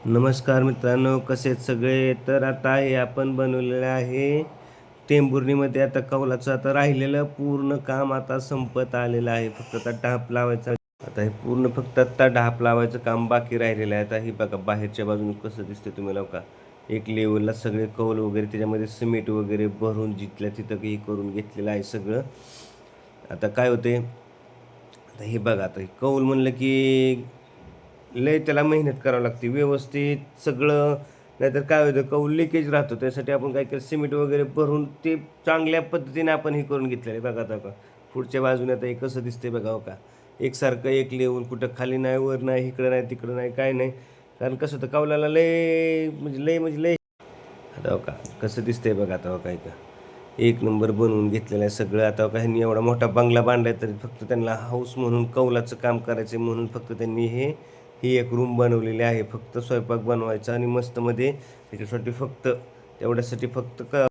नमस्कार मित्रांनो, कसे आहेत सगळे? तर आता हे आपण बनवलेलं आहे टेंभुर्णीमध्ये. आता कौलाचं आता राहिलेलं पूर्ण काम आता संपत आलेलं आहे. फक्त आता ढाप लावायचा. आता हे पूर्ण फक्त आता ढाप लावायचं काम बाकी राहिलेलं आहे. आता हे बघा बाहेरच्या बाजूने कसं दिसतंय तुम्हाला का? एक लेवलला सगळे कौल वगैरे त्याच्यामध्ये सिमेंट वगैरे भरून जिथल्या तिथं हे करून घेतलेलं आहे सगळं. आता काय होते, आता हे बघा आता हे कौल म्हणलं की लय त्याला मेहनत करावी लागते व्यवस्थित सगळं. नाहीतर काय होतं कौल लिकेज राहतो. त्यासाठी आपण काय केलं सिमेंट वगैरे भरून ते चांगल्या पद्धतीने आपण हे करून घेतलेलं आहे. बघा आता का पुढच्या बाजूने आता हे कसं दिसतंय बघा हो का. एकसारखं एक लेवल कुठं खाली नाही, वर नाही, इकडं नाही, तिकडं नाही, काय नाही. कारण कसं होतं कौलाला लय आता हो का कसं दिसतंय बघा आता हो काय का. एक नंबर बनवून घेतलेलं आहे सगळं. आता काही ह्यांनी एवढा मोठा बंगला बांधलाय तरी फक्त त्यांना हाऊस म्हणून कौलाचं काम करायचं म्हणून फक्त त्यांनी ही एक रूम बनवलेली आहे. फक्त स्वयंपाक बनवायचा आणि मस्तमध्ये त्याच्यासाठी फक्त तेवढ्यासाठी फक्त